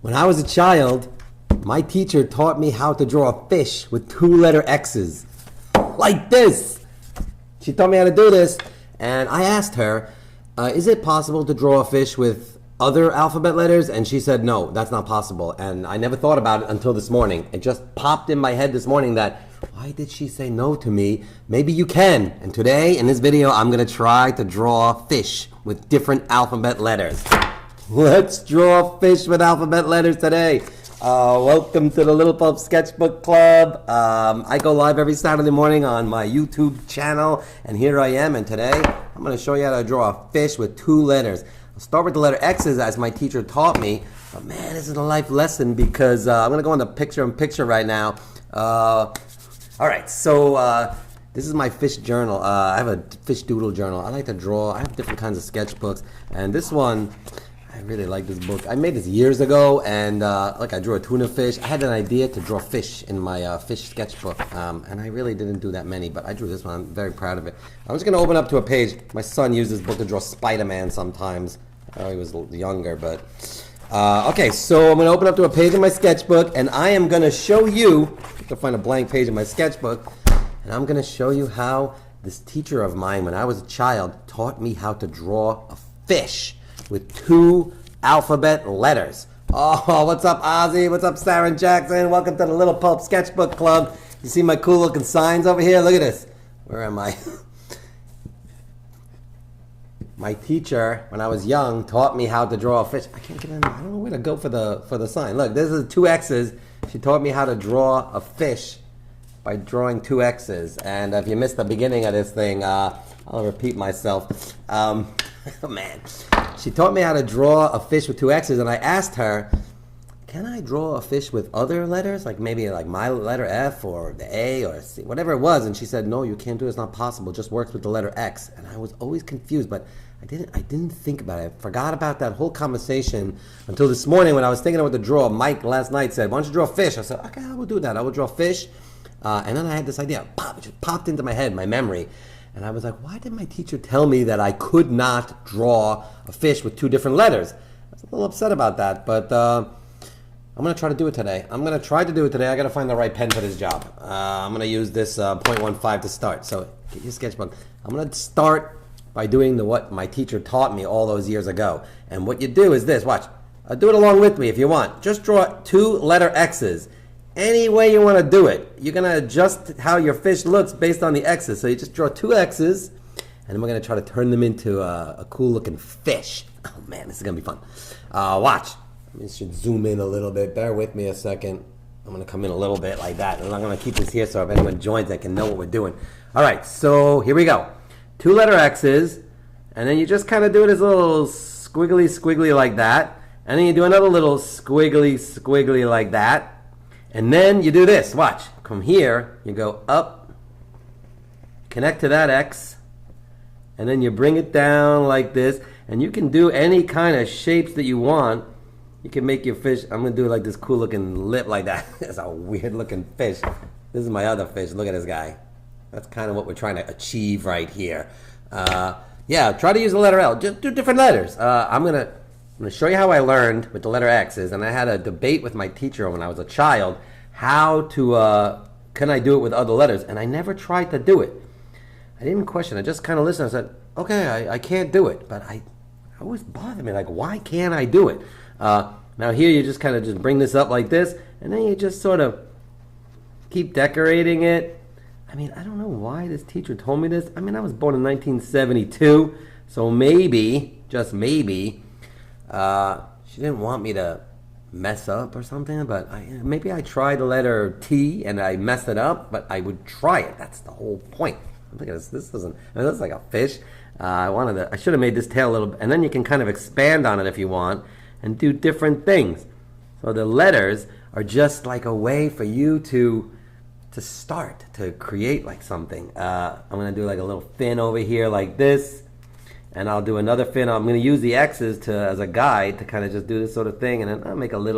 When I was a child, my teacher taught me how to draw a fish with two-letter X's. Like this. She taught me how to do this, and I asked her, is it possible to draw a fish with other alphabet letters? And she said, no, that's not possible. And I never thought about it until this morning. It just popped in my head this morning that, why did she say no to me? Maybe you can. And today, in this video, I'm going to try to draw a fish with different alphabet letters. Let's draw a fish with alphabet letters today. Welcome to the Little Pulp Sketchbook Club. I go live every Saturday morning on my YouTube channel, and here I am. And today, I'm going to show you how to draw a fish with two letters. I'll start with the letter X's as my teacher taught me. But man, this is a life lesson because I'm going to go into picture-in-picture right now. All right, so this is my fish journal. I have a fish doodle journal. I like to draw. I have different kinds of sketchbooks, and this one, I really like this book. I made this years ago, and I drew a tuna fish. I had an idea to draw fish in my fish sketchbook, and I really didn't do that many, but I drew this one. I'm very proud of it. I'm just going to open up to a page. My son used this book to draw Spider-Man sometimes. He was younger, but... okay, so I'm going to open up to a page in my sketchbook, and I am going to show you... I have to find a blank page in my sketchbook, and I'm going to show you how this teacher of mine, when I was a child, taught me how to draw a fish with two alphabet letters. Oh, what's up, Ozzy? What's up, Sarah Jackson? Welcome to the Little Pulp Sketchbook Club. You see my cool looking signs over here? Look at this. Where am I? My teacher, when I was young, taught me how to draw a fish. I can't get in. I don't know where to go for the sign. Look, this is two X's. She taught me how to draw a fish by drawing two X's. And if you missed the beginning of this thing, I'll repeat myself. Oh man. She taught me how to draw a fish with two X's, and I asked her, can I draw a fish with other letters? Like maybe like my letter F or the A or C, whatever it was. And she said, no, you can't do it. It's not possible. It just works with the letter X. And I was always confused, but I didn't think about it. I forgot about that whole conversation until this morning when I was thinking of what to draw. Mike last night said, why don't you draw a fish? I said, okay, I will do that. I will draw a fish. And then I had this idea. Pop, it just popped into my head, my memory. And I was like, why did my teacher tell me that I could not draw a fish with two different letters? I was a little upset about that, but I'm going to try to do it today. I got to find the right pen for this job. I'm going to use this .15 to start. So get your sketchbook. I'm going to start by doing what my teacher taught me all those years ago. And what you do is this. Watch. Do it along with me if you want. Just draw two letter X's. Any way you want to do it. You're going to adjust how your fish looks based on the X's. So you just draw two X's, and then we're going to try to turn them into a cool-looking fish. Oh, man, this is going to be fun. Watch. I should zoom in a little bit. Bear with me a second. I'm going to come in a little bit like that, and I'm going to keep this here so if anyone joins, they can know what we're doing. All right, so here we go. Two letter X's, and then you just kind of do it as a little squiggly like that, and then you do another little squiggly like that. And then you do this. Watch. From here, you go up, connect to that X, and then you bring it down like this. And you can do any kind of shapes that you want. You can make your fish. I'm going to do like this cool looking lip like that. That's a weird looking fish. This is my other fish. Look at this guy. That's kind of what we're trying to achieve right here. Yeah, try to use the letter L. Just do different letters. I'm going to show you how I learned with the letter X's, and I had a debate with my teacher when I was a child how to, can I do it with other letters? And I never tried to do it. I didn't question. I just kind of listened. I said, okay, I can't do it. But I always bothered me, like, why can't I do it? Now here you just kind of just bring this up like this, and then you just sort of keep decorating it. I mean, I don't know why this teacher told me this. I mean, I was born in 1972, so maybe, just maybe, she didn't want me to mess up or something, but maybe I tried the letter T and I messed it up, but I would try it. That's the whole point. Look at this. This doesn't, I mean, that's like a fish. I should have made this tail a little bit, and then you can kind of expand on it if you want and do different things. So the letters are just like a way for you to start, to create like something. I'm going to do like a little fin over here like this. And I'll do another fin. I'm going to use the X's as a guide to kind of just do this sort of thing. And then I'll make another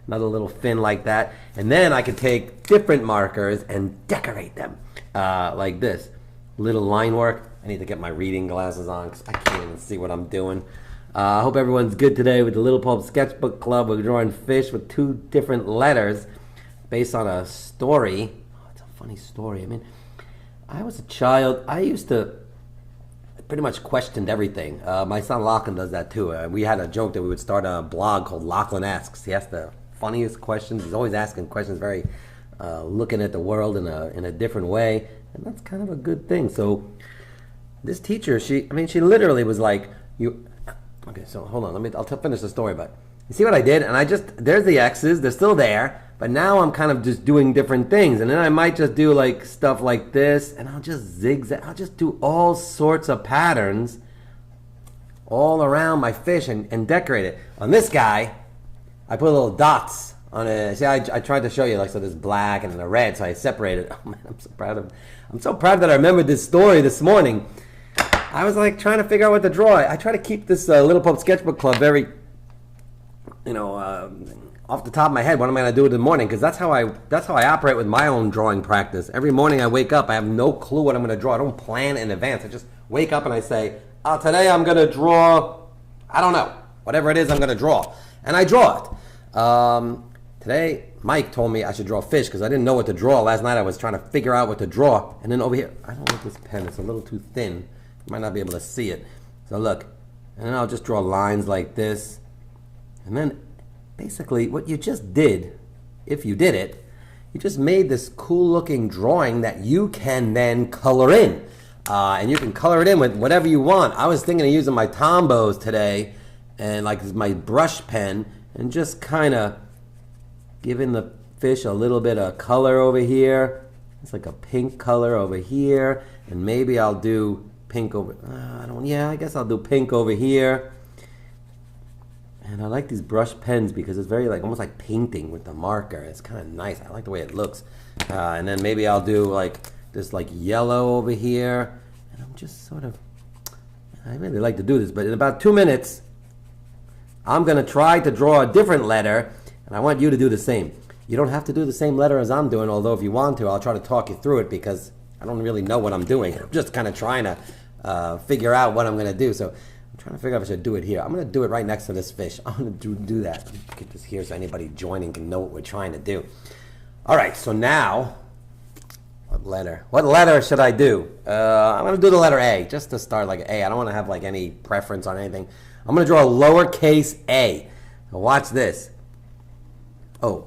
little fin like that. And then I can take different markers and decorate them like this. Little line work. I need to get my reading glasses on because I can't even see what I'm doing. I hope everyone's good today with the Little Pulp Sketchbook Club. We're drawing fish with 2 different letters based on a story. Oh, it's a funny story. I mean, I was a child. I used to pretty much questioned everything. My son Lachlan does that too. We had a joke that we would start a blog called Lachlan Asks. He asks the funniest questions. He's always asking questions, very looking at the world in a different way, and that's kind of a good thing. So this teacher, she literally was like, you. Okay, so hold on. I'll finish the story. But you see what I did? And there's the X's. They're still there. But now I'm kind of just doing different things. And then I might just do like stuff like this. And I'll just zigzag. I'll just do all sorts of patterns all around my fish and decorate it. On this guy, I put little dots on it. See, I tried to show you, like, so there's black and then a red. So I separated. Oh, man, I'm so proud that I remembered this story this morning. I was like trying to figure out what to draw. I try to keep this Little Pulp Sketchbook Club very, off the top of my head. What am I going to do in the morning? Because that's how I operate with my own drawing practice. Every morning I wake up, I have no clue what I'm going to draw. I don't plan in advance. I just wake up and I say, today I'm going to draw, I don't know, whatever it is I'm going to draw. And I draw it. Today, Mike told me I should draw fish because I didn't know what to draw. Last night I was trying to figure out what to draw. And then over here, I don't like this pen. It's a little too thin. You might not be able to see it. So look, and then I'll just draw lines like this. And then basically what you just did, if you did it, you just made this cool looking drawing that you can then color in. And you can color it in with whatever you want. I was thinking of using my Tombos today and like my brush pen and just kind of giving the fish a little bit of color over here. It's like a pink color over here. And maybe I'll do pink over, I guess I'll do pink over here. And I like these brush pens because it's very like almost like painting with the marker. It's kind of nice. I like the way it looks. And then maybe I'll do like this like yellow over here. And I'm just sort of, I really like to do this, but in about 2 minutes, I'm gonna try to draw a different letter, and I want you to do the same. You don't have to do the same letter as I'm doing, although if you want to, I'll try to talk you through it because I don't really know what I'm doing. I'm just kind of trying to figure out what I'm going to do. So I'm trying to figure out if I should do it here. I'm going to do it right next to this fish. I'm going to do that. Let me get this here so anybody joining can know what we're trying to do. All right, so now, what letter should I do? I'm going to do the letter A, just to start like A. I don't want to have like any preference on anything. I'm going to draw a lowercase a. Now watch this. Oh.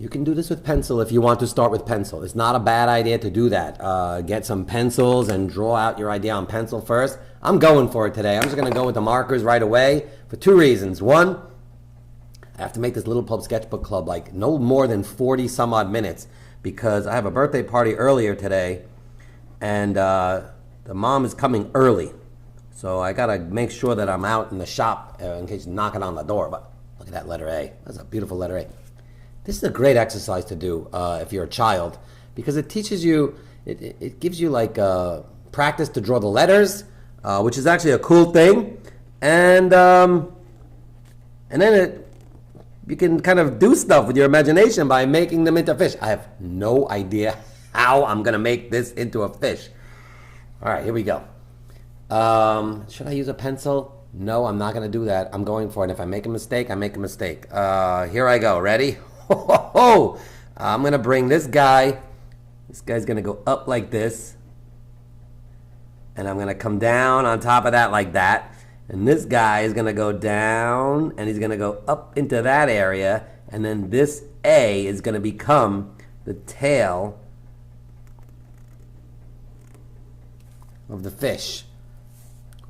You can do this with pencil if you want to start with pencil. It's not a bad idea to do that. Get some pencils and draw out your idea on pencil first. I'm going for it today. I'm just going to go with the markers right away for 2 reasons. One, I have to make this Little Pulp Sketchbook Club like no more than 40 some odd minutes because I have a birthday party earlier today and the mom is coming early. So I got to make sure that I'm out in the shop in case she's knocking on the door. But look at that letter A. That's a beautiful letter A. This is a great exercise to do if you're a child because it teaches you, it gives you like practice to draw the letters, which is actually a cool thing, and then you can kind of do stuff with your imagination by making them into fish. I have no idea how I'm gonna make this into a fish. All right, here we go. Should I use a pencil? No, I'm not gonna do that. I'm going for it. If I make a mistake, I make a mistake. Here I go. Ready? I'm going to bring this guy. This guy's going to go up like this. And I'm going to come down on top of that like that. And this guy is going to go down and he's going to go up into that area. And then this A is going to become the tail of the fish.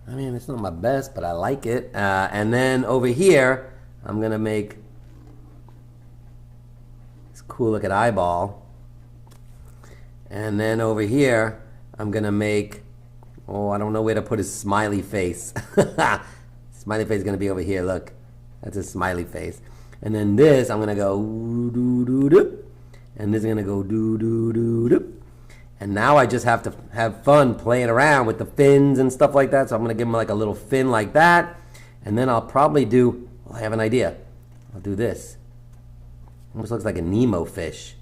I mean, it's not my best, but I like it. And then over here, I'm going to make cool looking eyeball. And then over here, I'm gonna make, I don't know where to put his smiley face. Smiley face is gonna be over here, look. That's his smiley face. And then this, I'm gonna go doo-doo-doo. And this is gonna go doo-doo-doo-doo. And now I just have to have fun playing around with the fins and stuff like that. So I'm gonna give him like a little fin like that. And then I'll probably do, I have an idea. I'll do this. Almost looks like a Nemo fish.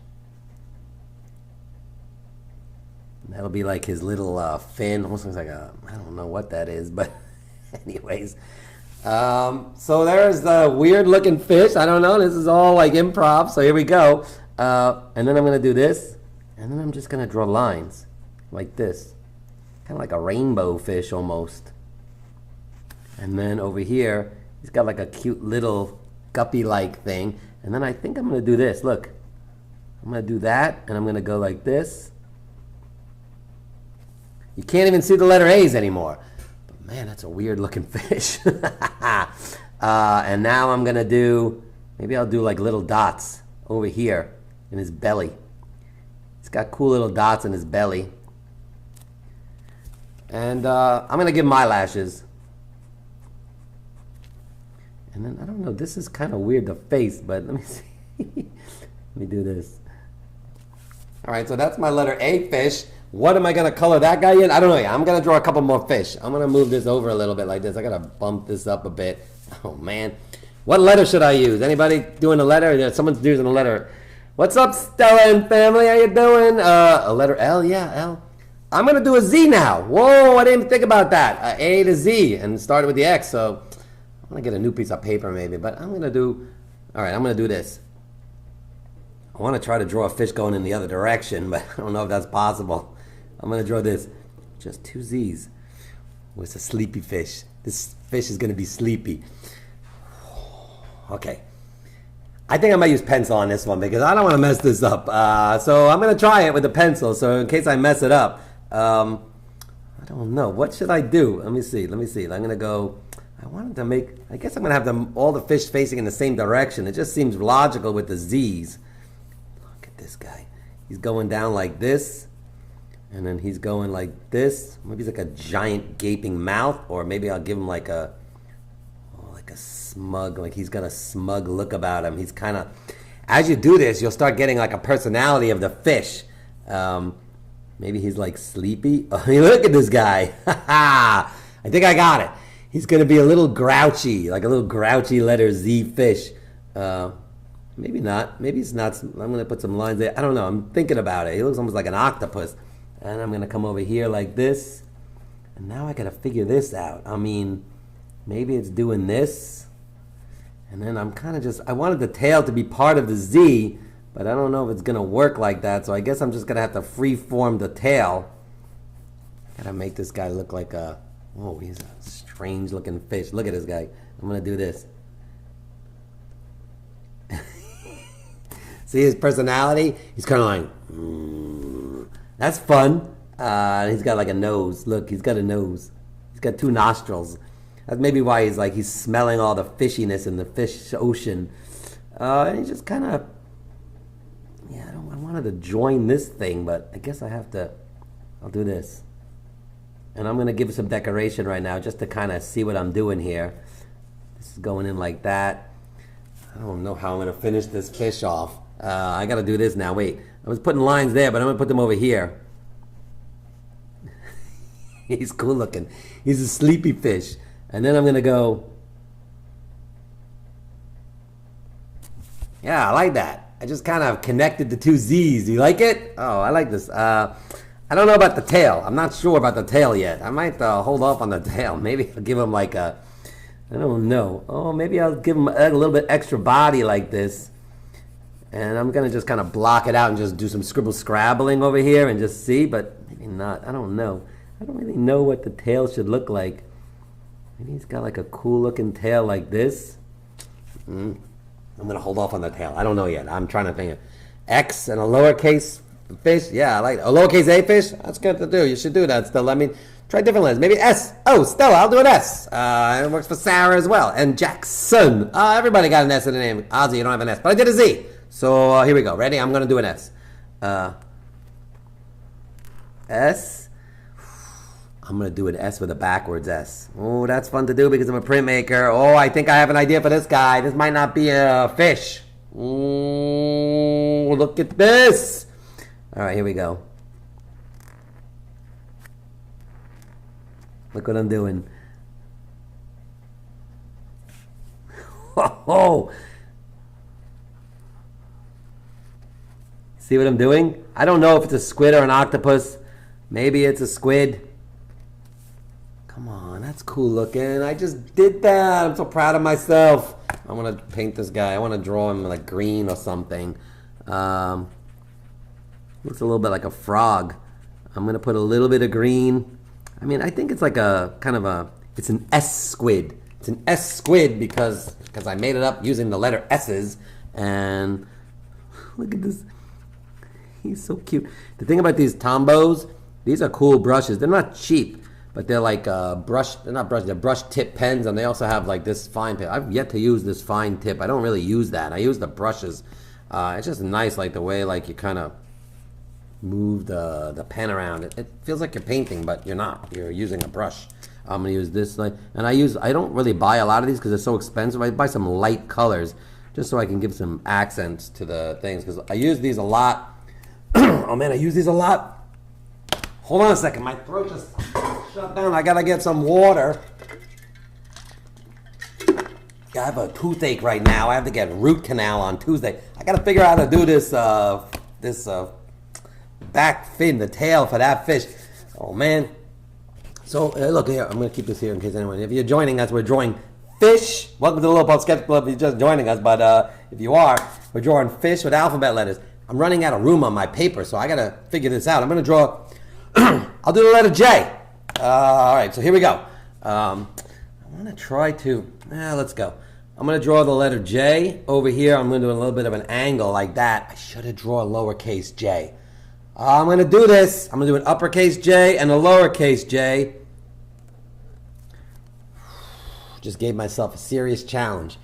That'll be like his little fin. Almost looks like I don't know what that is, but anyways. So there's the weird looking fish. I don't know. This is all like improv. So here we go. And then I'm going to do this. And then I'm just going to draw lines like this. Kind of like a rainbow fish almost. And then over here, he's got like a cute little guppy-like thing. And then I think I'm going to do this. Look. I'm going to do that. And I'm going to go like this. You can't even see the letter A's anymore. Man, that's a weird looking fish. And now I'm gonna do, maybe I'll do like little dots over here in his belly. He's got cool little dots in his belly. And I'm gonna give him eyelashes. And then, I don't know, this is kind of weird, the face, but let me see. Let me do this. All right, so that's my letter A fish. What am I going to color that guy in? I don't know yet. I'm going to draw a couple more fish. I'm going to move this over a little bit like this. I got to bump this up a bit. Oh, man. What letter should I use? Anybody doing a letter? Yeah, someone's using a letter. What's up, Stella and family? How you doing? A letter L? Yeah, L. I'm going to do a Z now. Whoa, I didn't even think about that. A to Z and started with the X. So I'm going to get a new piece of paper maybe. But I'm going to do, all right, I'm going to do this. I want to try to draw a fish going in the other direction, but I don't know if that's possible. I'm going to draw this. Just two Z's. Oh, it's a sleepy fish. This fish is going to be sleepy. Okay. I think I might use pencil on this one because I don't want to mess this up. So I'm going to try it with a pencil. So in case I mess it up, I don't know. What should I do? Let me see. I'm going to go, I wanted to make, I guess I'm going to have them all the fish facing in the same direction. It just seems logical with the Z's. Look at this guy. He's going down like this. And then he's going like this. Maybe he's like a giant gaping mouth, or maybe I'll give him like a smug, like he's got a smug look about him. He's kind of, as you do this, you'll start getting like a personality of the fish. Maybe he's like sleepy. Oh, look at this guy. I think I got it. He's going to be a little grouchy, like a little grouchy letter Z fish. Maybe not. Maybe it's not. I'm going to put some lines there. I don't know. I'm thinking about it. He looks almost like an octopus. And I'm going to come over here like this. And now I got to figure this out. I mean, maybe it's doing this. And then I'm kind of just, I wanted the tail to be part of the Z, but I don't know if it's going to work like that. So I guess I'm just going to have to free-form the tail. Got to make this guy look like a, oh, he's a strange-looking fish. Look at this guy. I'm going to do this. See his personality? He's kind of like, That's fun. He's got like a nose. Look, he's got a nose. He's got two nostrils. That's maybe why he's smelling all the fishiness in the fish ocean. And he's just kind of, yeah, I wanted to join this thing, but I guess I have to, I'll do this. And I'm going to give some decoration right now just to kind of see what I'm doing here. This is going in like that. I don't know how I'm going to finish this fish off. I got to do this now. Wait, I was putting lines there, but I'm going to put them over here. He's cool looking. He's a sleepy fish. And then I'm going to go. Yeah, I like that. I just kind of connected the two Z's. Do you like it? Oh, I like this. I don't know about the tail. I'm not sure about the tail yet. I might hold off on the tail. Maybe I'll give him like a, I don't know. Oh, maybe I'll give him a little bit extra body like this. And I'm going to just kind of block it out and just do some scribbling over here and just see, but maybe not. I don't know. I don't really know what the tail should look like. Maybe he's got like a cool looking tail like this. I'm going to hold off on the tail. I don't know yet. I'm trying to think. X and a lowercase fish. Yeah, I like it. A lowercase A fish. That's good to do. You should do that, Stella. I mean, try different letters. Maybe S. Oh, Stella, I'll do an S. It works for Sarah as well. And Jackson. Everybody got an S in the name. Ozzy, you don't have an S. But I did a Z. So here we go. Ready? I'm going to do an S. S. I'm going to do an S with a backwards S. Oh, that's fun to do because I'm a printmaker. Oh, I think I have an idea for this guy. This might not be a fish. Oh, look at this. All right, here we go. Look what I'm doing. Oh. See what I'm doing? I don't know if it's a squid or an octopus. Maybe it's a squid. Come on, that's cool looking. I just did that. I'm so proud of myself. I want to paint this guy. I want to draw him like green or something. Looks a little bit like a frog. I'm going to put a little bit of green. I mean, I think it's like a kind of a, it's an S squid. It's an S squid because I made it up using the letter S's. And look at this. He's so cute. The thing about these Tombos, these are cool brushes. They're not cheap, but they're like brush. They're not brush. They're brush tip pens, and they also have like this fine tip. I've yet to use this fine tip. I don't really use that. I use the brushes. It's just nice, like the way like you kind of move the pen around. It feels like you're painting, but you're not. You're using a brush. I'm gonna use this, like, and I don't really buy a lot of these because they're so expensive. I buy some light colors just so I can give some accents to the things because I use these a lot. Oh man, I use these a lot. Hold on a second, my throat just shut down. I gotta get some water. I have a toothache right now. I have to get root canal on Tuesday. I gotta figure out how to do this back fin, the tail for that fish. Oh man. So look here, I'm gonna keep this here in case anyone. If you're joining us, we're drawing fish. Welcome to the Little Pulp Sketchbook Club. If you're just joining us, but if you are, we're drawing fish with alphabet letters. I'm running out of room on my paper, so I gotta figure this out. I'm gonna draw. I'll do the letter J. All right, so here we go. I'm gonna try to. Let's go. I'm gonna draw the letter J over here. I'm gonna do a little bit of an angle like that. I should have drawn a lowercase J. I'm gonna do this. I'm gonna do an uppercase J and a lowercase J. Just gave myself a serious challenge.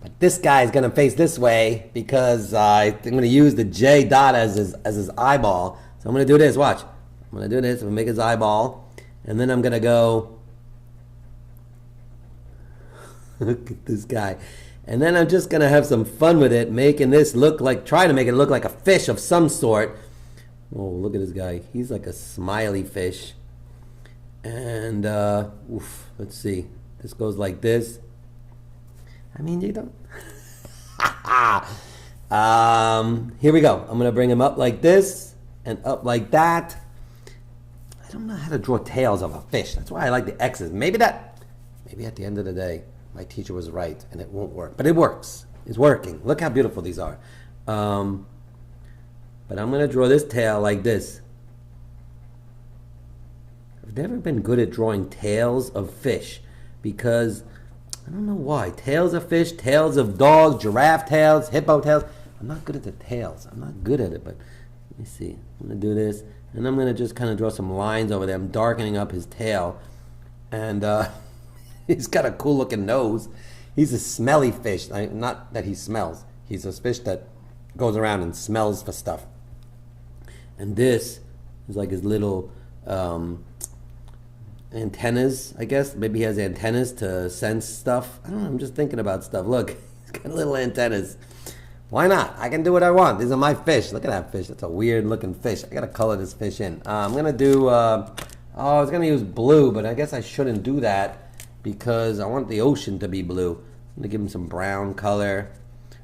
But this guy is going to face this way because I'm going to use the J dot as his eyeball. So I'm going to do this. Watch. I'm going to do this. I'm going to make his eyeball. And then I'm going to go. Look at this guy. And then I'm just going to have some fun with it, making this look like, trying to make it look like a fish of some sort. Oh, look at this guy. He's like a smiley fish. And, let's see. This goes like this. I mean, you don't. Here we go. I'm going to bring him up like this and up like that. I don't know how to draw tails of a fish. That's why I like the X's. Maybe at the end of the day, my teacher was right and it won't work. But it works. It's working. Look how beautiful these are. But I'm going to draw this tail like this. I've never been good at drawing tails of fish because I don't know why. Tails of fish, tails of dogs, giraffe tails, hippo tails. I'm not good at the tails. I'm not good at it, but let me see. I'm going to do this, and I'm going to just kind of draw some lines over there. I'm darkening up his tail, and he's got a cool-looking nose. He's a smelly fish. Not that he smells. He's a fish that goes around and smells for stuff. And this is like his little antennas, I guess. Maybe he has antennas to sense stuff. I don't know, I'm just thinking about stuff. Look, he's got little antennas. Why not? I can do what I want. These are my fish. Look at that fish. That's a weird looking fish. I gotta color this fish in. I'm gonna do, I was gonna use blue, but I guess I shouldn't do that because I want the ocean to be blue. I'm gonna give him some brown color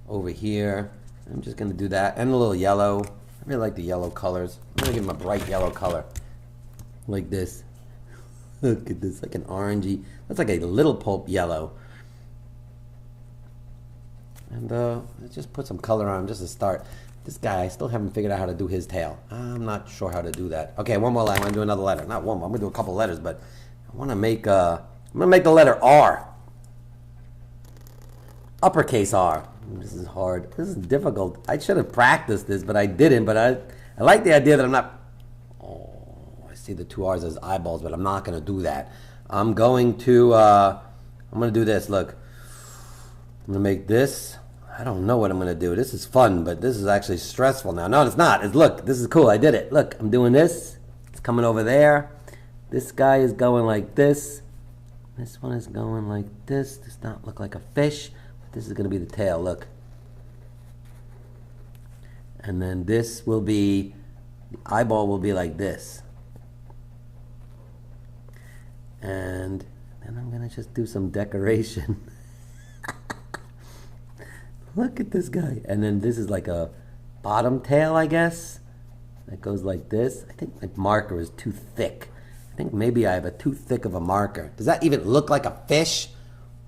over here. I'm just gonna do that. And a little yellow. I really like the yellow colors. I'm gonna give him a bright yellow color. Like this. Look at this, like an orangey. That's like a Little Pulp yellow. And let's just put some color on him just to start. This guy, I still haven't figured out how to do his tail. I'm not sure how to do that. Okay, one more line. I'm gonna do another letter. Not one more. I'm gonna do a couple letters, but I want to make. I'm gonna make the letter R. Uppercase R. This is hard. This is difficult. I should have practiced this, but I didn't. But I like the idea that I'm not. See the two R's as eyeballs, but I'm not going to do that. I'm going to do this. Look, I'm going to make this. I don't know what I'm going to do. This is fun, but this is actually stressful now. No, it's not. Look, this is cool. I did it. Look, I'm doing this. It's coming over there. This guy is going like this. This one is going like this. Does not look like a fish, but this is going to be the tail. Look. And then this will be, the eyeball will be like this. And then I'm going to just do some decoration. Look at this guy. And then this is like a bottom tail, I guess. That goes like this. I think my marker is too thick. I think maybe I have a too thick of a marker. Does that even look like a fish?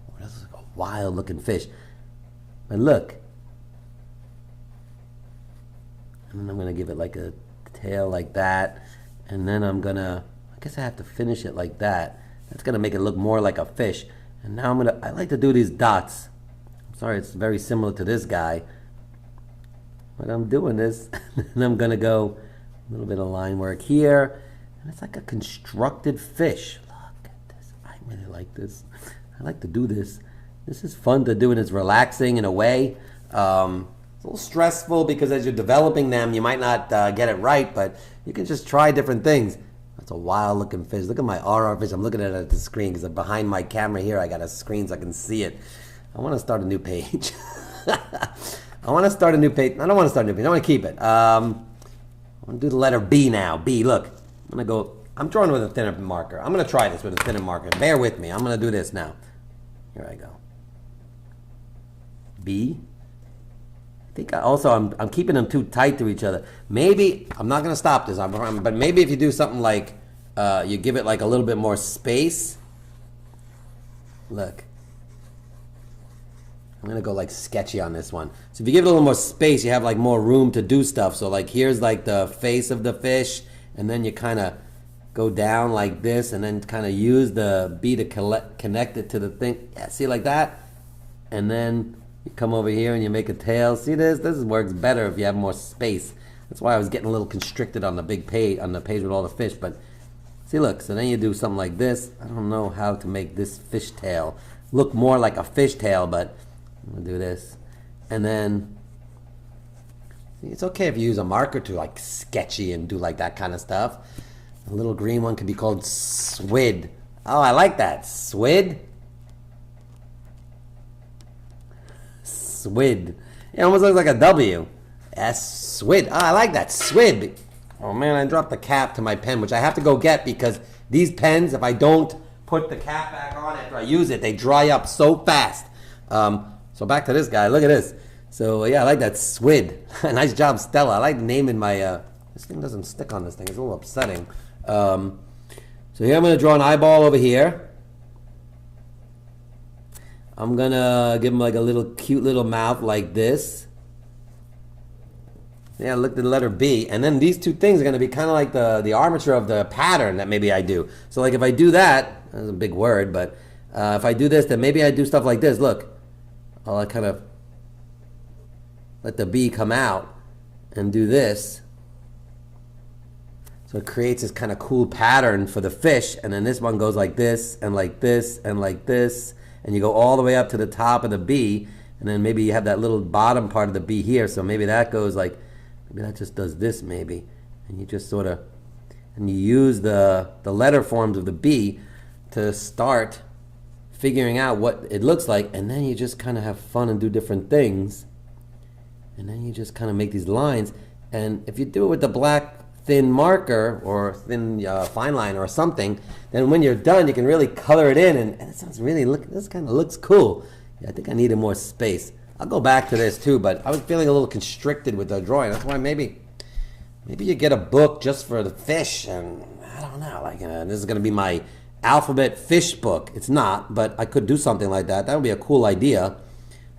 Oh, that's like a wild looking fish. But look. And then I'm going to give it like a tail like that. And then I'm going to, I guess I have to finish it like that. That's going to make it look more like a fish. And now I like to do these dots. I'm sorry, it's very similar to this guy. But I'm doing this. And I'm going to go a little bit of line work here. And it's like a constructed fish. Look at this. I really like this. I like to do this. This is fun to do and it's relaxing in a way. It's a little stressful because as you're developing them, you might not get it right, but you can just try different things. That's a wild looking fish. Look at my RR fish. I'm looking at it at the screen because behind my camera here, I got a screen so I can see it. I want to start a new page. I want to start a new page. I don't want to start a new page. I want to keep it. I'm going to do the letter B now. B, look. I'm going to go. I'm drawing with a thinner marker. I'm going to try this with a thinner marker. Bear with me. I'm going to do this now. Here I go. B. I think I'm keeping them too tight to each other. Maybe, I'm not going to stop this, but maybe if you do something like, you give it like a little bit more space. Look. I'm going to go like sketchy on this one. So if you give it a little more space, you have like more room to do stuff. So like here's like the face of the fish, and then you kind of go down like this, and then kind of use the B to connect it to the thing. Yeah, see like that? And then you come over here and you make a tail. See this? This works better if you have more space. That's why I was getting a little constricted on the big page, on the page with all the fish. But see, look, so then you do something like this. I don't know how to make this fish tail look more like a fish tail, but I'm gonna do this. And then, see, it's okay if you use a marker to like sketchy and do like that kind of stuff. A little green one could be called swid. Oh, I like that. Swid. Swid. It almost looks like a W. Yes, swid. Oh, I like that. Swid. Oh man, I dropped the cap to my pen, which I have to go get because these pens, if I don't put the cap back on after I use it, they dry up so fast. So back to this guy. Look at this. So yeah, I like that swid. Nice job, Stella. I like naming my. This thing doesn't stick on this thing. It's a little upsetting. So here I'm going to draw an eyeball over here. I'm going to give him like a little cute little mouth like this. Yeah, look at the letter B. And then these two things are going to be kind of like the armature of the pattern that maybe I do. So like if I do that, that's a big word, but if I do this, then maybe I do stuff like this. Look, I'll kind of let the B come out and do this. So it creates this kind of cool pattern for the fish, and then this one goes like this, and like this, and like this, and you go all the way up to the top of the B, and then maybe you have that little bottom part of the B here, so maybe that goes like, maybe that just does this maybe, and you just sort of, and you use the letter forms of the B to start figuring out what it looks like, and then you just kind of have fun and do different things, and then you just kind of make these lines, and if you do it with the black thin marker or thin fine line or something, then when you're done you can really color it in, and it sounds really, this kind of looks cool. Yeah, I think I needed more space. I'll go back to this too, but I was feeling a little constricted with the drawing. That's why maybe you get a book just for the fish, and I don't know, like this is going to be my alphabet fish book. It's not, but I could do something like that. That would be a cool idea,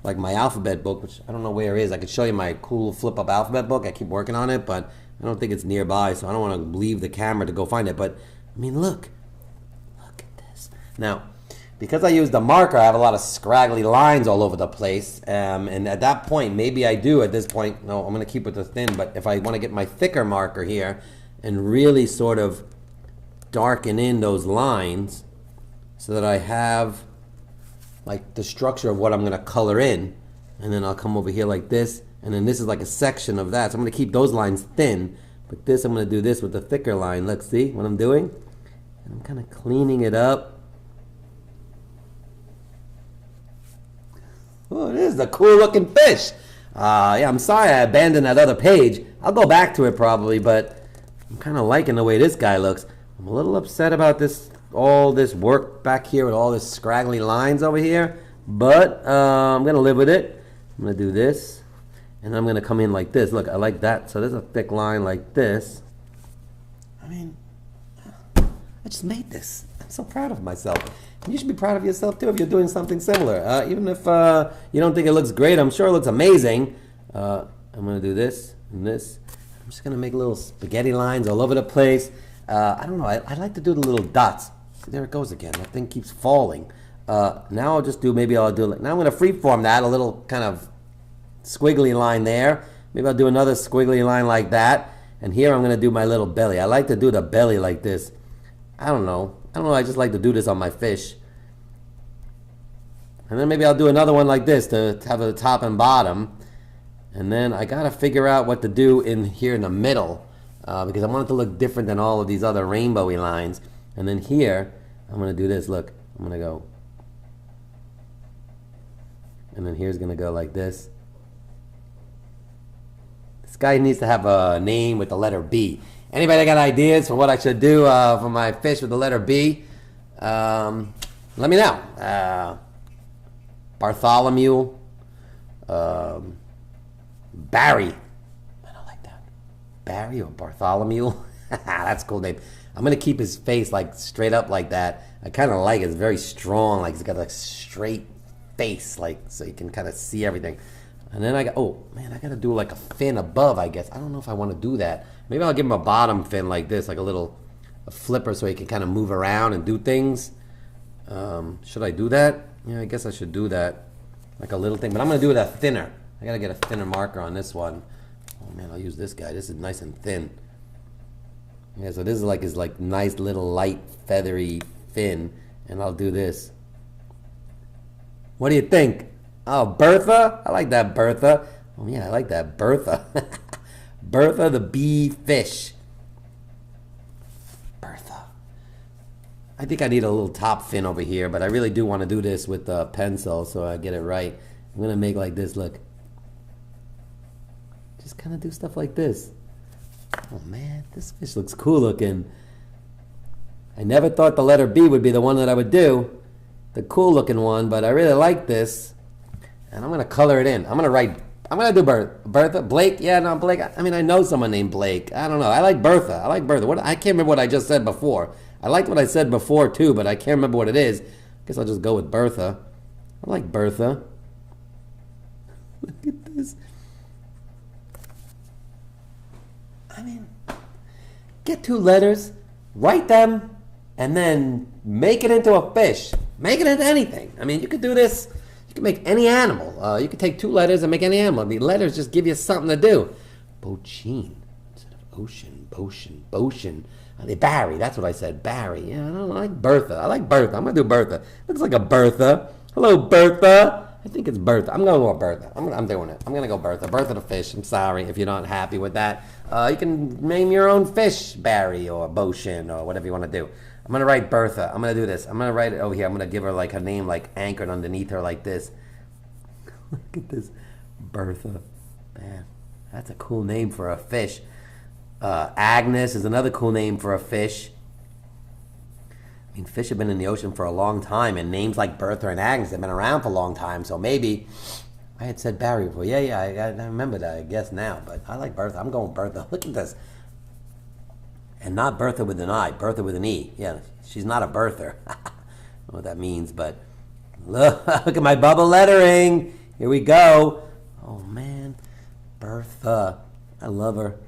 like my alphabet book, which I don't know where it is. I could show you my cool flip up alphabet book. I keep working on it, but I don't think it's nearby, so I don't want to leave the camera to go find it. But I mean, look at this. Now, because I used the marker, I have a lot of scraggly lines all over the place, and at that point, maybe I do at this point, no, I'm going to keep it the thin, but if I want to get my thicker marker here and really sort of darken in those lines so that I have like the structure of what I'm going to color in, and then I'll come over here like this, and then this is like a section of that, so I'm going to keep those lines thin, but this, I'm going to do this with the thicker line. Look, see what I'm doing? And I'm kind of cleaning it up. Oh, this is a cool looking fish. Yeah, I'm sorry I abandoned that other page. I'll go back to it probably, but I'm kind of liking the way this guy looks. I'm a little upset about this, all this work back here with all this scraggly lines over here, but I'm going to live with it. I'm going to do this, and I'm going to come in like this. Look, I like that. So there's a thick line like this. I mean, I just made this. I'm so proud of myself. And you should be proud of yourself too if you're doing something similar. Even if you don't think it looks great, I'm sure it looks amazing. I'm gonna do this and this. I'm just gonna make little spaghetti lines all over the place. I don't know, I like to do the little dots. See, there it goes again. That thing keeps falling. Now I'll just do, maybe I'll do, now I'm gonna freeform that, a little kind of squiggly line there. Maybe I'll do another squiggly line like that. And here I'm gonna do my little belly. I like to do the belly like this. I don't know, I just like to do this on my fish. And then maybe I'll do another one like this to have the top and bottom. And then I gotta figure out what to do in here in the middle because I want it to look different than all of these other rainbowy lines. And then here, I'm gonna do this, look, I'm gonna go. And then here's gonna go like this. This guy needs to have a name with the letter B. Anybody got ideas for what I should do for my fish with the letter B? Let me know. Bartholomew. Barry. I don't like that. Barry or Bartholomew. That's a cool name. I'm going to keep his face like straight up like that. I kind of like it. It's very strong. Like he's got a straight face, like so you can kind of see everything. And then I got, oh man, I got to do like a fin above, I guess. I don't know if I want to do that. Maybe I'll give him a bottom fin like this, like a flipper so he can kind of move around and do things. Should I do that? Yeah, I guess I should do that. Like a little thing, but I'm going to do it a thinner. I got to get a thinner marker on this one. Oh man, I'll use this guy. This is nice and thin. Yeah, so this is like his like nice little light feathery fin, and I'll do this. What do you think? Oh, Bertha? I like that, Bertha. Oh yeah, I like that, Bertha. Bertha the bee fish. Bertha. I think I need a little top fin over here, but I really do want to do this with the pencil so I get it right. I'm going to make like this, look. Just kind of do stuff like this. Oh man, this fish looks cool looking. I never thought the letter B would be the one that I would do. The cool looking one, but I really like this. And I'm going to color it in. I'm going to do Bertha. Blake? Yeah, no, Blake. I mean, I know someone named Blake. I don't know. I like Bertha. I like Bertha. I can't remember what I just said before. I liked what I said before, too, but I can't remember what it is. I guess I'll just go with Bertha. I like Bertha. Look at this. I mean, get two letters, write them, and then make it into a fish. Make it into anything. I mean, you could do this. You can make any animal. You could take two letters and make any animal. The letters just give you something to do. Bochin instead of ocean, Boshin. Barry, that's what I said. Barry. Yeah, I don't like Bertha. I like Bertha. I'm going to do Bertha. Looks like a Bertha. Hello, Bertha. I think it's Bertha. I'm going to go with Bertha. I'm doing it. I'm going to go Bertha. Bertha the fish. I'm sorry if you're not happy with that. You can name your own fish Barry or Boshin or whatever you want to do. I'm going to write Bertha. I'm going to do this. I'm going to write it over here. I'm going to give her like her name like anchored underneath her like this. Look at this. Bertha. Man, that's a cool name for a fish. Agnes is another cool name for a fish. I mean, fish have been in the ocean for a long time, and names like Bertha and Agnes have been around for a long time, so maybe I had said Barry before. Yeah, I remember that, I guess now, but I like Bertha. I'm going Bertha. Look at this. And not Bertha with an I, Bertha with an E. Yeah, she's not a birther. I don't know what that means, but look at my bubble lettering. Here we go. Oh, man. Bertha. I love her.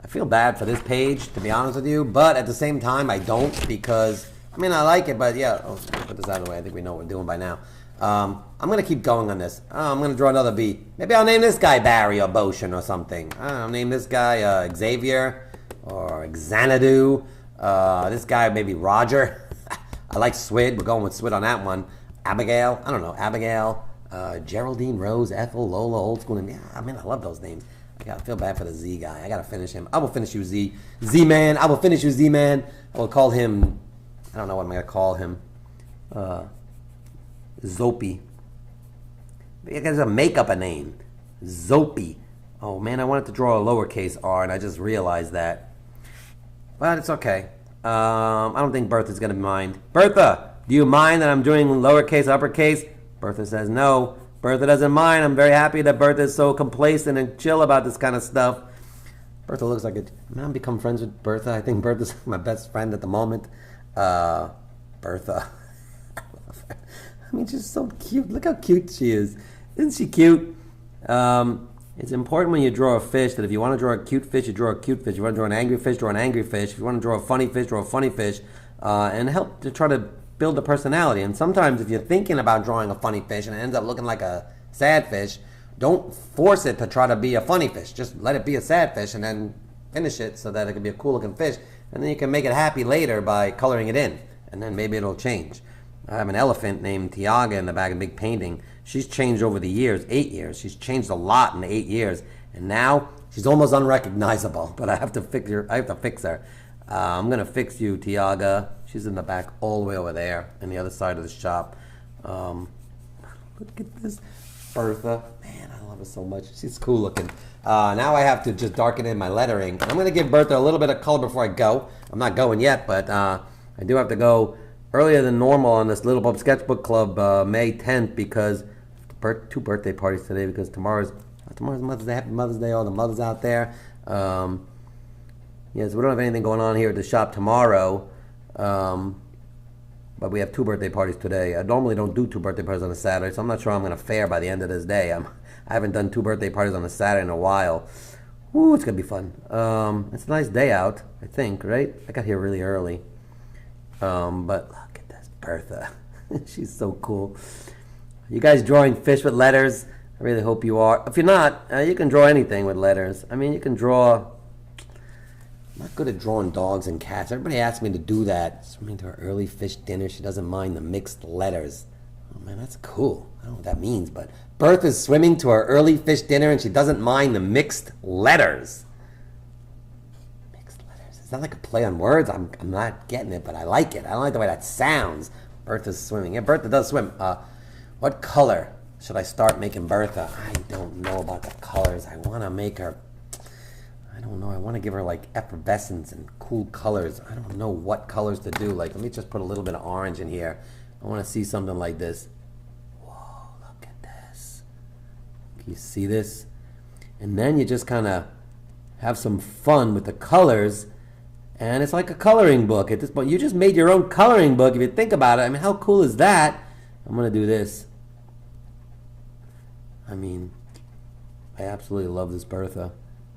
I feel bad for this page, to be honest with you, but at the same time, I don't because, I mean, I like it, but yeah. Oh, put this out of the way. I think we know what we're doing by now. I'm going to keep going on this. I'm going to draw another B. Maybe I'll name this guy Barry or Boshin or something. I'll name this guy Xavier or Xanadu. This guy maybe Roger. I like Swid. We're going with Swid on that one. Abigail. I don't know. Abigail. Geraldine, Rose, Ethel, Lola, old school name. Yeah, I mean, I love those names. I feel bad for the Z guy. I gotta finish him. I will finish you, Z. Z-Man. I will finish you, Z-Man. I will call him, I don't know what I'm gonna call him. Zopi. He has a make-up a name. Zopi. Oh man, I wanted to draw a lowercase r and I just realized that. But it's okay. I don't think Bertha's gonna mind. Bertha, do you mind that I'm doing lowercase, uppercase? Bertha says no. Bertha doesn't mind. I'm very happy that Bertha is so complacent and chill about this kind of stuff. Bertha looks like it. I mean, I'm become friends with Bertha. I think Bertha's my best friend at the moment. Bertha. I mean, she's so cute. Look how cute she is. Isn't she cute? It's important when you draw a fish that if you want to draw a cute fish, you draw a cute fish. If you want to draw an angry fish, draw an angry fish. If you want to draw a funny fish, draw a funny fish. And help to try to build a personality. And sometimes if you're thinking about drawing a funny fish and it ends up looking like a sad fish, don't force it to try to be a funny fish. Just let it be a sad fish and then finish it so that it can be a cool looking fish. And then you can make it happy later by coloring it in. And then maybe it'll change. I have an elephant named Tiaga in the back of a big painting. She's changed over the years, 8 years. She's changed a lot in the 8 years. And now she's almost unrecognizable. But I have to fix her. I'm going to fix you, Tiaga. She's in the back all the way over there on the other side of the shop. Look at this. Bertha. Man, I love her so much. She's cool looking. Now I have to just darken in my lettering. I'm going to give Bertha a little bit of color before I go. I'm not going yet, but I do have to go earlier than normal on this Little Pulp Sketchbook Club May 10th because 2 birthday parties today because tomorrow's Mother's Day. Happy Mother's Day, all the mothers out there. Yes, we don't have anything going on here at the shop tomorrow, but we have 2 birthday parties today. I normally don't do 2 birthday parties on a Saturday, so I'm not sure I'm going to fare by the end of this day. I haven't done 2 birthday parties on a Saturday in a while. Ooh, it's going to be fun. It's a nice day out, I think, right? I got here really early. But look at this Bertha. She's so cool. You guys drawing fish with letters? I really hope you are. If you're not, you can draw anything with letters. I mean, you can draw... I'm not good at drawing dogs and cats. Everybody asks me to do that. Swimming to her early fish dinner. She doesn't mind the mixed letters. Oh, man, that's cool. I don't know what that means, but Bertha's swimming to her early fish dinner and she doesn't mind the mixed letters. Mixed letters. Is that like a play on words? I'm not getting it, but I like it. I don't like the way that sounds. Bertha's swimming. Yeah, Bertha does swim. What color should I start making Bertha? I don't know about the colors. I want to make her... I don't know. I want to give her like effervescence and cool colors. I don't know what colors to do. Like, let me just put a little bit of orange in here. I want to see something like this. Whoa, look at this. Can you see this? And then you just kind of have some fun with the colors. And it's like a coloring book at this point. You just made your own coloring book if you think about it. I mean, how cool is that? I'm going to do this. I mean, I absolutely love this Bertha.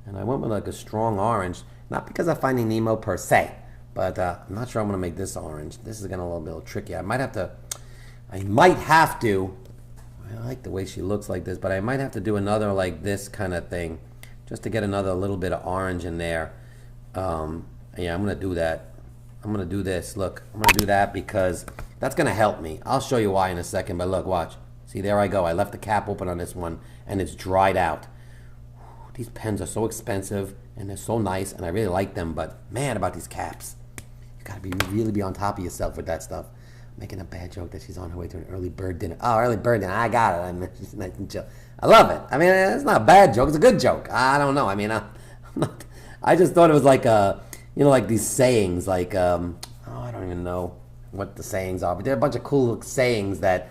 And I went with like a strong orange, not because of Finding Nemo per se, but I'm not sure I'm going to make this orange. This is going to be a little tricky. I might have to, I like the way she looks like this, but I might have to do another like this kind of thing, just to get another little bit of orange in there. Yeah, I'm going to do that. I'm going to do this. Look, I'm going to do that because that's going to help me. I'll show you why in a second, but look, watch. See, there I go. I left the cap open on this one, and it's dried out. These pens are so expensive and they're so nice and I really like them, but man, about these caps. You gotta really be on top of yourself with that stuff. I'm making a bad joke that she's on her way to an early bird dinner. Oh, early bird dinner, I got it. I mean, she's nice and chill. I love it. I mean, it's not a bad joke, it's a good joke. I don't know. I mean, I just thought it was like like these sayings, like I don't even know what the sayings are, but there are a bunch of cool sayings that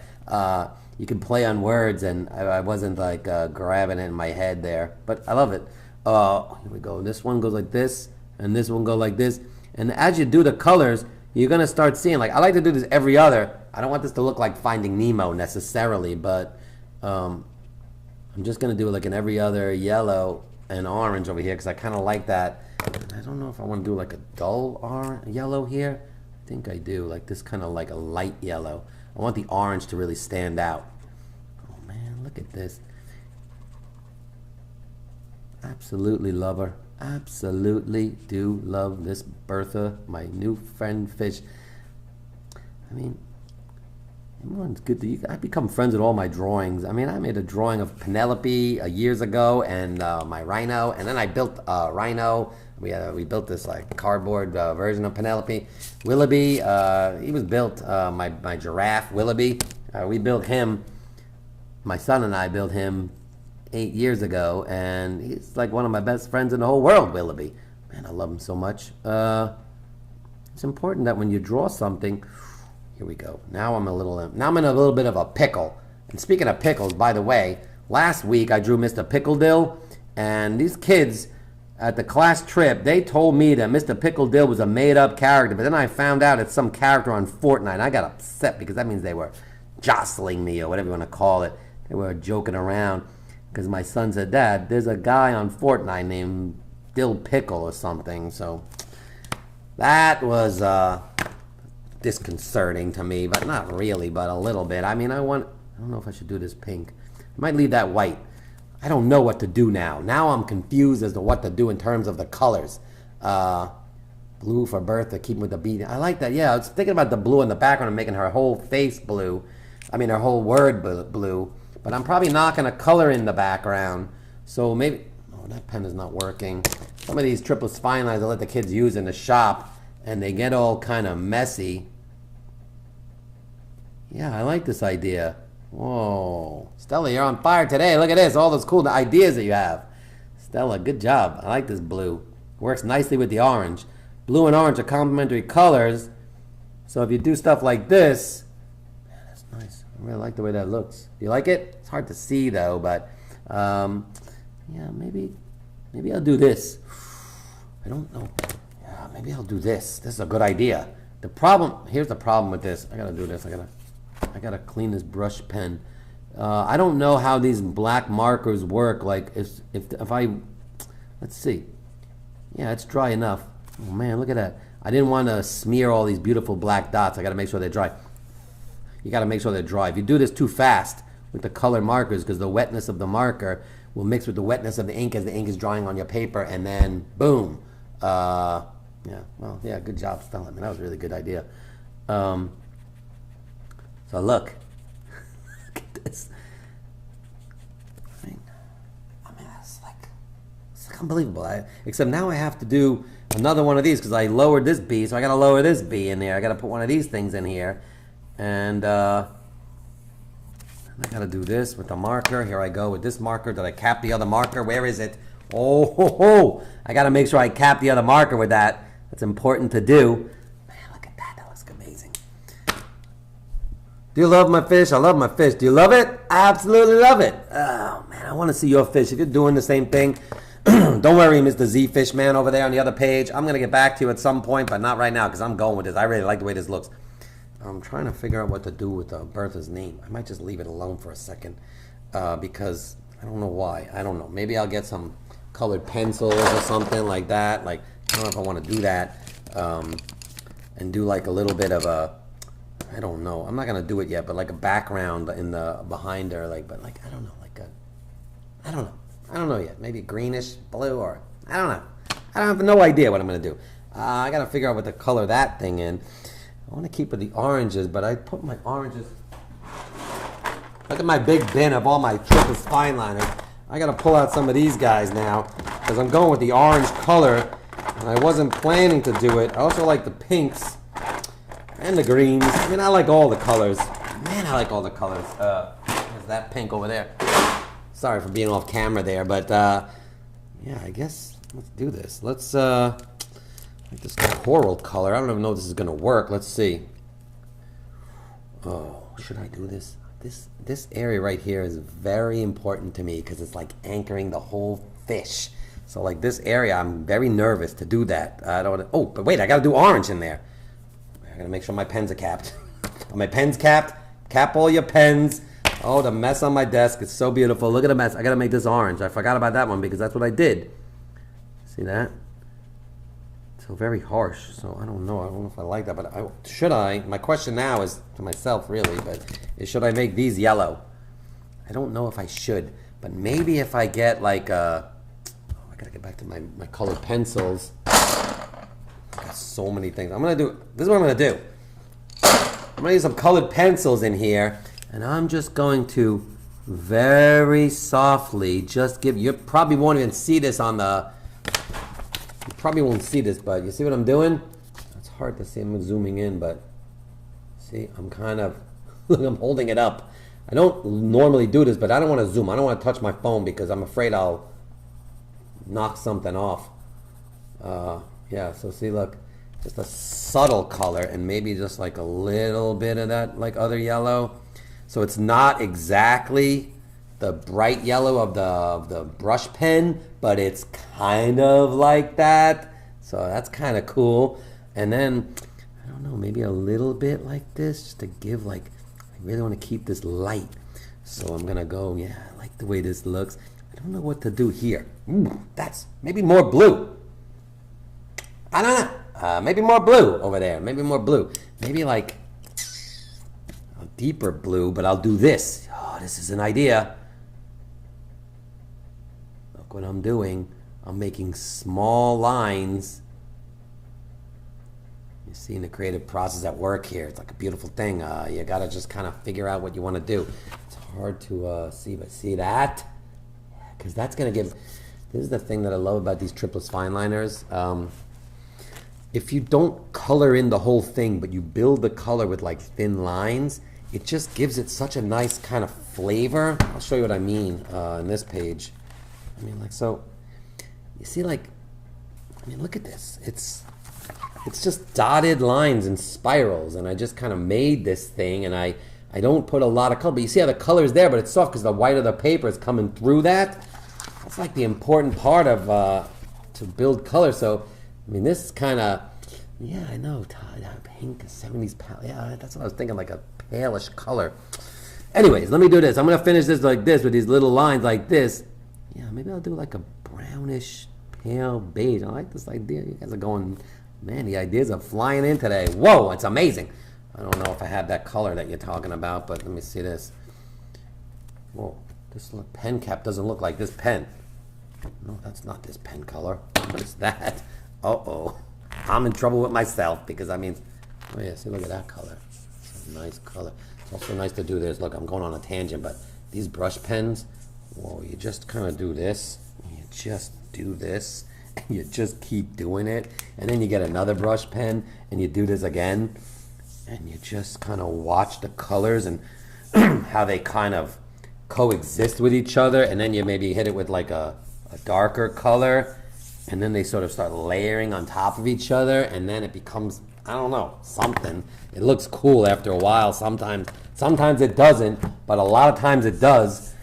you can play on words, and I wasn't like grabbing it in my head there, but I love it. Here we go. This one goes like this, and this one goes like this. And as you do the colors, you're gonna start seeing. Like, I like to do this every other. I don't want this to look like Finding Nemo necessarily, but I'm just gonna do like an every other yellow and orange over here because I kind of like that. And I don't know if I want to do like a dull yellow here. I think I do, like this kind of like a light yellow. I want the orange to really stand out. Oh man, look at this. Absolutely love her. Absolutely do love this Bertha, my new friend fish. I mean, it's good I become friends with all my drawings. I mean, I made a drawing of Penelope years ago and my rhino, and then I built a rhino. We built this like cardboard version of Penelope. Willoughby, he was built, my giraffe, Willoughby. We built him, my son and I built him 8 years ago, and he's like one of my best friends in the whole world, Willoughby. Man, I love him so much. It's important that when you draw something, here we go. Now I'm in a little bit of a pickle. And speaking of pickles, by the way, last week I drew Mr. Pickledill, and these kids, at the class trip, they told me that Mr. Pickle Dill was a made-up character, but then I found out it's some character on Fortnite. I got upset because that means they were jostling me or whatever you want to call it. They were joking around because my son said, Dad, there's a guy on Fortnite named Dill Pickle or something. So that was disconcerting to me, but not really, but a little bit. I mean, I don't know if I should do this pink. I might leave that white. I don't know what to do now. Now I'm confused as to what to do in terms of the colors. Blue for Bertha, keep with the beat. I like that. Yeah, I was thinking about the blue in the background and making her whole face blue. I mean, her whole word blue. But I'm probably not going to color in the background. So maybe... Oh, that pen is not working. Some of these triple spine lines I let the kids use in the shop, and they get all kind of messy. Yeah, I like this idea. Whoa. Stella, you're on fire today. Look at this. All those cool ideas that you have. Stella, good job. I like this blue. Works nicely with the orange. Blue and orange are complementary colors. So if you do stuff like this, man, that's nice. I really like the way that looks. You like it? It's hard to see though, but yeah, maybe I'll do this. I don't know. Yeah, maybe I'll do this. This is a good idea. Here's the problem with this. I gotta do this. I gotta clean this brush pen. I don't know how these black markers work. Like if I, let's see. Yeah, it's dry enough. Oh man, look at that. I didn't want to smear all these beautiful black dots. I gotta make sure they're dry. You gotta make sure they're dry. If you do this too fast with the color markers, because the wetness of the marker will mix with the wetness of the ink as the ink is drying on your paper, and then boom. Yeah, well, yeah, good job, Stella. I mean, that was a really good idea. So look at this. I mean, it's like unbelievable. Except now I have to do another one of these because I lowered this B, so I got to lower this B in there. I got to put one of these things in here, and I got to do this with the marker. Here I go with this marker. Did I cap the other marker? Where is it? Oh, ho, ho. I got to make sure I cap the other marker with that. That's important to do. Man, look at that. That looks amazing. Do you love my fish? I love my fish. Do you love it? I absolutely love it. Oh, man, I want to see your fish. If you're doing the same thing, don't worry, Mr. Z Fish Man over there on the other page. I'm going to get back to you at some point, but not right now because I'm going with this. I really like the way this looks. I'm trying to figure out what to do with Bertha's name. I might just leave it alone for a second because I don't know why. I don't know. Maybe I'll get some colored pencils or something like that. Like, I don't know if I want to do that and do like a little bit of a, I don't know. I'm not going to do it yet, but like a background in the behind her. But I don't know. I don't know. I don't know yet. Maybe greenish, blue, or I don't know. I have no idea what I'm going to do. I got to figure out what to color that thing in. I want to keep with the oranges, but I put my oranges. Look at my big bin of all my triple spine liners. I got to pull out some of these guys now because I'm going with the orange color, and I wasn't planning to do it. I also like the pinks and the greens. I mean, I like all the colors. Man, I like all the colors. There's that pink over there. Sorry for being off camera there, but yeah, I guess let's do this. Let's like this coral color. I don't even know if this is gonna work. Let's see. Oh, should I do this? This area right here is very important to me because it's like anchoring the whole fish. So like this area, I'm very nervous to do that. I don't. Oh, but wait, I gotta do orange in there. I gotta make sure my pens are capped. Are my pens capped? Cap all your pens. Oh, the mess on my desk. It's so beautiful. Look at the mess. I got to make this orange. I forgot about that one because that's what I did. See that? So very harsh. So I don't know. I don't know if I like that. But should I? My question now is to myself, really. But should I make these yellow? I don't know if I should. But maybe if I get like I got to get back to my colored pencils. I got so many things. I'm going to do. This is what I'm going to do. I'm going to use some colored pencils in here. And I'm just going to very softly just give, you probably won't even see this on the, you probably won't see this, but you see what I'm doing? It's hard to see, I'm zooming in, but see, I'm kind of, look, I'm holding it up. I don't normally do this, but I don't want to zoom. I don't want to touch my phone because I'm afraid I'll knock something off. Yeah, so see, look, just a subtle color and maybe just like a little bit of that like other yellow. So it's not exactly the bright yellow of the brush pen, but it's kind of like that. So that's kind of cool. And then, I don't know, maybe a little bit like this, just to give like, I really want to keep this light. So I'm gonna go, yeah, I like the way this looks. I don't know what to do here. Ooh, that's maybe more blue. I don't know. Maybe more blue over there. Maybe more blue. Maybe like a deeper blue, but I'll do this. Oh, this is an idea. Look what I'm doing. I'm making small lines. You're seeing the creative process at work here. It's like a beautiful thing. You gotta just kind of figure out what you want to do. It's hard to see, but see that? Because that's gonna give. This is the thing that I love about these triplets fine liners. If you don't color in the whole thing, but you build the color with like thin lines, it just gives it such a nice kind of flavor. I'll show you what I mean in this page. I mean, like, so you see, like, I mean, look at this. It's just dotted lines and spirals, and I just kind of made this thing, and I don't put a lot of color, but you see how the color is there, but it's soft because the white of the paper is coming through that. That's like the important part of to build color. So, I mean, this kind of, yeah, I know, pink, 70s palette. Yeah, that's what I was thinking, like a palish color. Anyways, let me do this. I'm going to finish this like this with these little lines like this. Yeah, maybe I'll do like a brownish, pale beige. I like this idea. You guys are going, man, the ideas are flying in today. Whoa, it's amazing. I don't know if I have that color that you're talking about, but let me see this. Whoa, this pen cap doesn't look like this pen. No, that's not this pen color. What is that? Uh-oh. I'm in trouble with myself because, I mean, oh yeah, see, look at that color. It's a nice color. It's also nice to do this. Look, I'm going on a tangent, but these brush pens, whoa, you just kind of do this. You just do this, and you just keep doing it. And then you get another brush pen, and you do this again. And you just kind of watch the colors and how they kind of coexist with each other. And then you maybe hit it with like a darker color. And then they sort of start layering on top of each other. And then it becomes, I don't know, something. It looks cool after a while. Sometimes it doesn't, but a lot of times it does.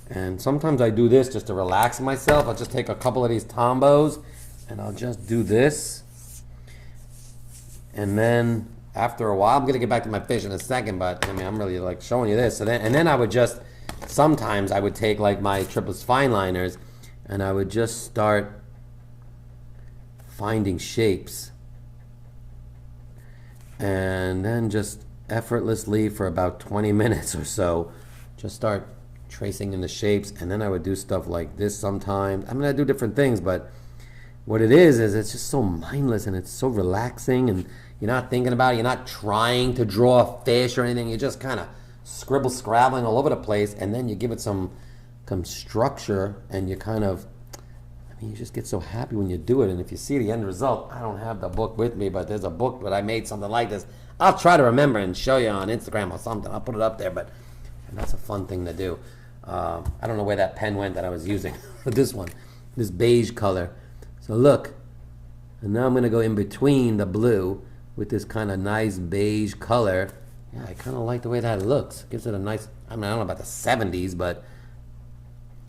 And sometimes I do this just to relax myself. I'll just take a couple of these Tombos and I'll just do this. And then after a while, I'm gonna get back to my fish in a second, but I mean, I'm really like showing you this. So then I would just, sometimes I would take like my triplets fine liners and I would just start finding shapes. And then just effortlessly for about 20 minutes or so, just start tracing in the shapes. And then I would do stuff like this sometimes. I mean, I do different things, but what it is it's just so mindless and it's so relaxing, and you're not thinking about it. You're not trying to draw a fish or anything. You're just kind of scrabbling all over the place, and then you give it some structure, and you kind of, I mean, you just get so happy when you do it. And if you see the end result, I don't have the book with me, but there's a book that I made something like this. I'll try to remember and show you on Instagram or something. I'll put it up there, but that's a fun thing to do. I don't know where that pen went that I was using. This one, this beige color. So look, and now I'm going to go in between the blue with this kind of nice beige color. Yeah, I kind of like the way that looks. It gives it a nice, I mean, I don't know about the 70s, but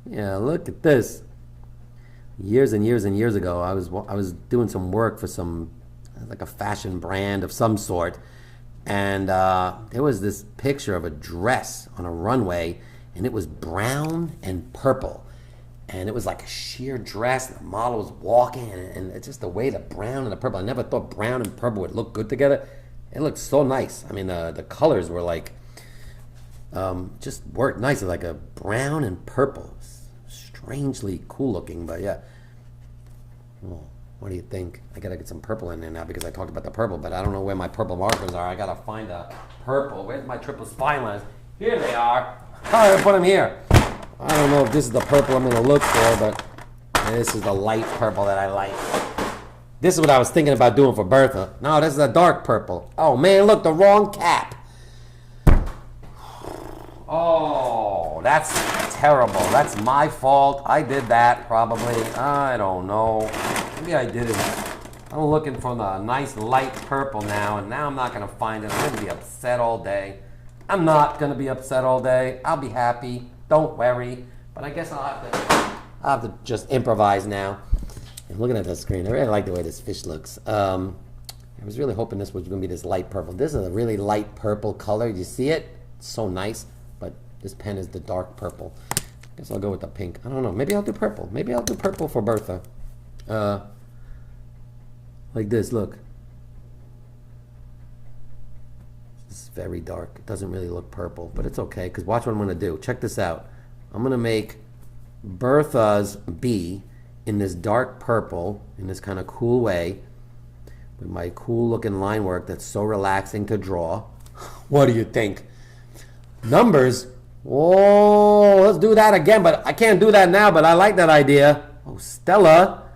yeah, look at this. Years and years and years ago, I was doing some work for some, like a fashion brand of some sort, and there was this picture of a dress on a runway, and it was brown and purple. And it was like a sheer dress, and the model was walking, and it's just the way the brown and the purple. I never thought brown and purple would look good together. It looked so nice. I mean, the colors were like, just worked nice. It was like a brown and purple. Strangely cool looking, but yeah. Well, what do you think? I gotta get some purple in there now because I talked about the purple, but I don't know where my purple markers are. I gotta find a purple. Where's my triple spine lines? Here they are. All right, put them here. I don't know if this is the purple I'm going to look for, but this is the light purple that I like. This is what I was thinking about doing for Bertha. No, this is a dark purple. Oh, man, look, the wrong cap. Oh, that's terrible. That's my fault. I did that, probably. I don't know. Maybe I did it. I'm looking for the nice light purple now, and now I'm not going to find it. I'm going to be upset all day. I'm not going to be upset all day. I'll be happy. Don't worry. But I guess I'll have to just improvise now. I'm looking at the screen. I really like the way this fish looks. I was really hoping this was going to be this light purple. This is a really light purple color. Do you see it? It's so nice. But this pen is the dark purple. I guess I'll go with the pink. I don't know. Maybe I'll do purple. Maybe I'll do purple for Bertha. Like this, look. It's very dark. It doesn't really look purple, but it's okay, because watch what I'm going to do. Check this out. I'm going to make Bertha's B in this dark purple, in this kind of cool way, with my cool looking line work that's so relaxing to draw. What do you think? Numbers? Oh, let's do that again, but I can't do that now, but I like that idea. Oh, Stella,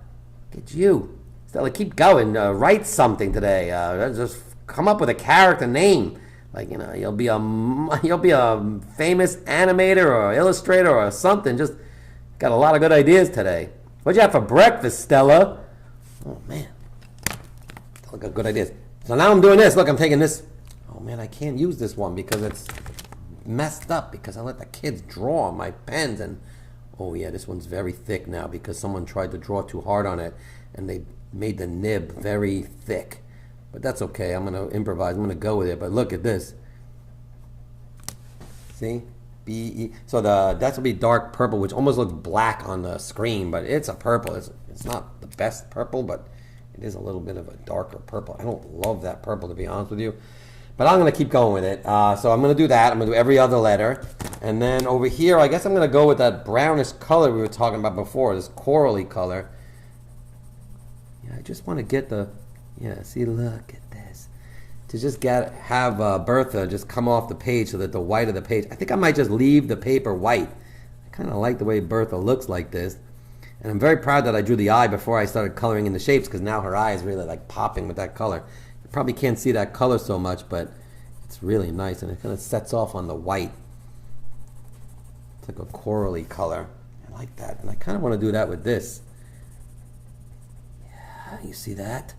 get you. Stella, keep going. Write something today. Just come up with a character name. Like, you know, you'll be a famous animator or illustrator or something. Just got a lot of good ideas today. What'd you have for breakfast, Stella? Oh, man. Look at good ideas. So now I'm doing this. Look, I'm taking this. Oh, man, I can't use this one because it's messed up because I let the kids draw on my pens. And, oh, yeah, this one's very thick now because someone tried to draw too hard on it and they made the nib very thick. But that's okay. I'm going to improvise. I'm going to go with it. But look at this. See? B-E. So that's will be dark purple, which almost looks black on the screen, but it's a purple. It's not the best purple, but it is a little bit of a darker purple. I don't love that purple, to be honest with you. But I'm going to keep going with it. So I'm going to do that. I'm going to do every other letter. And then over here, I guess I'm going to go with that brownish color we were talking about before, this corally color. Yeah, I just want to get the... Yeah, see, look at this. To just have Bertha just come off the page so that the white of the page... I think I might just leave the paper white. I kind of like the way Bertha looks like this. And I'm very proud that I drew the eye before I started coloring in the shapes, because now her eye is really like popping with that color. You probably can't see that color so much, but it's really nice. And it kind of sets off on the white. It's like a corally color. I like that. And I kind of want to do that with this. Yeah, you see that?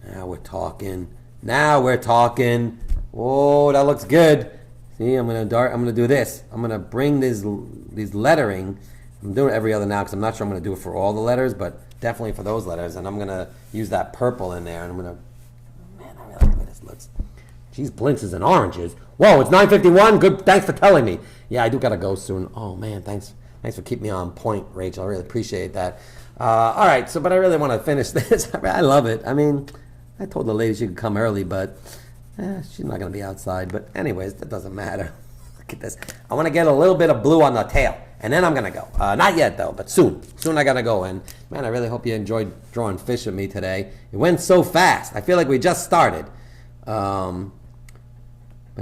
Now we're talking. Now we're talking. Oh, that looks good. See, I'm gonna do this. I'm gonna bring these lettering. I'm doing it every other now because I'm not sure I'm gonna do it for all the letters, but definitely for those letters. And I'm gonna use that purple in there. And I'm gonna. Oh man, I really like the way this looks. Geez, blintzes and oranges. Whoa, it's 9:51. Good. Thanks for telling me. Yeah, I do gotta go soon. Oh man, thanks for keeping me on point, Rachel. I really appreciate that. All right, so but I really want to finish this. I love it. I mean. I told the lady she could come early, but she's not going to be outside. But anyways, that doesn't matter. Look at this. I want to get a little bit of blue on the tail, and then I'm going to go. Not yet, though, but soon. Soon I got to go. And, man, I really hope you enjoyed drawing fish with me today. It went so fast. I feel like we just started. But,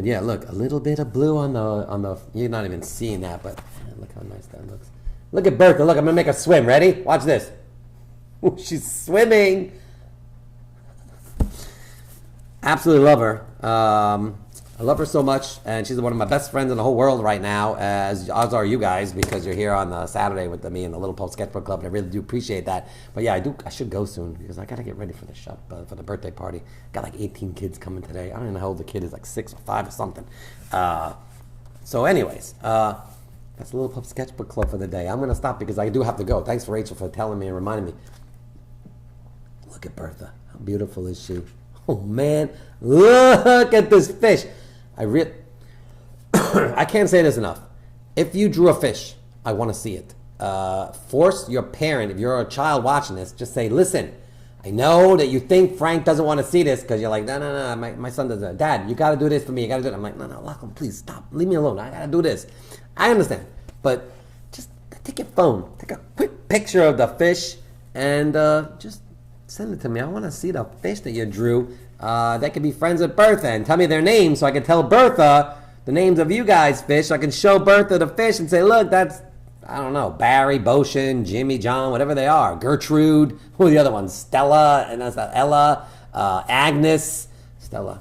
yeah, look, a little bit of blue on the you're not even seeing that, but man, look how nice that looks. Look at Bertha. Look, I'm going to make her swim. Ready? Watch this. She's swimming. Absolutely love her. I love her so much, and she's one of my best friends in the whole world right now, as are you guys, because you're here on Saturday with me in the Little Pulp Sketchbook Club, and I really do appreciate that. But yeah, I should go soon, because I got to get ready for the for the birthday party. Got like 18 kids coming today. I don't even know how old the kid is, like 6 or 5 or something. So anyways, that's the Little Pulp Sketchbook Club for the day. I'm going to stop because I do have to go. Thanks, Rachel, for telling me and reminding me. Look at Bertha. How beautiful is she? Oh man, look at this fish. I can't say this enough. If you drew a fish, I want to see it. Force your parent, if you're a child watching this, just say, listen, I know that you think Frank doesn't want to see this because you're like, no, my son doesn't. Dad, you got to do this for me. You got to do it. I'm like, no, Lachlan, please stop. Leave me alone. I got to do this. I understand. But just take your phone. Take a quick picture of the fish and just send it to me. I want to see the fish that you drew. That could be friends with Bertha, and tell me their names so I can tell Bertha the names of you guys' fish. So I can show Bertha the fish and say, look, that's, I don't know, Barry, Boshin, Jimmy, John, whatever they are. Gertrude. Who are the other ones? Stella, and that's Ella, Agnes, Stella.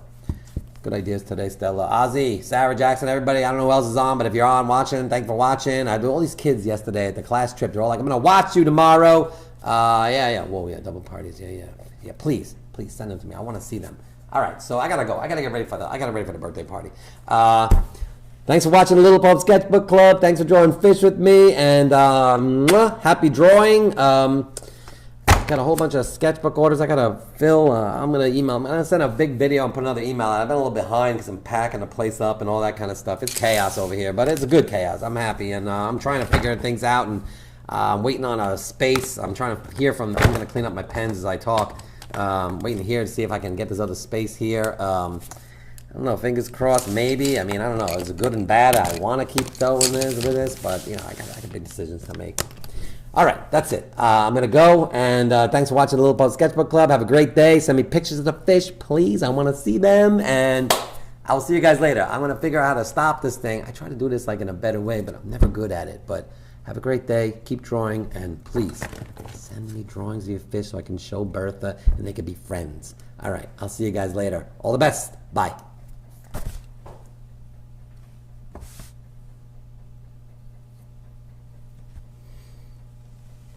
Good ideas today, Stella. Ozzy, Sarah Jackson, everybody. I don't know who else is on, but if you're on watching, thanks for watching. I do all these kids yesterday at the class trip. They're all like, I'm going to watch you tomorrow. Yeah. Whoa, yeah, double parties. Yeah. Please send them to me. I want to see them. All right, so I gotta go. I gotta get ready for the birthday party. Thanks for watching the Little Pulp Sketchbook Club. Thanks for drawing fish with me, and happy drawing. Got a whole bunch of sketchbook orders I gotta fill. I'm gonna send a big video and put another email out. I've been a little behind because I'm packing the place up and all that kind of stuff. It's chaos over here, but it's a good chaos. I'm happy, and I'm trying to figure things out, and I'm waiting on a space. I'm trying to hear from. I'm gonna clean up my pens as I talk. Waiting to hear to see if I can get this other space here. I don't know. Fingers crossed. Maybe. I mean, I don't know. It's good and bad. I want to keep going with this, but you know, I got big decisions to make. All right, that's it. I'm going to go, and thanks for watching the Little Pulp Sketchbook Club. Have a great day. Send me pictures of the fish, please. I want to see them, and I'll see you guys later. I'm going to figure out how to stop this thing. I try to do this like in a better way, but I'm never good at it. But have a great day. Keep drawing, and please send me drawings of your fish so I can show Bertha, and they can be friends. All right, I'll see you guys later. All the best. Bye.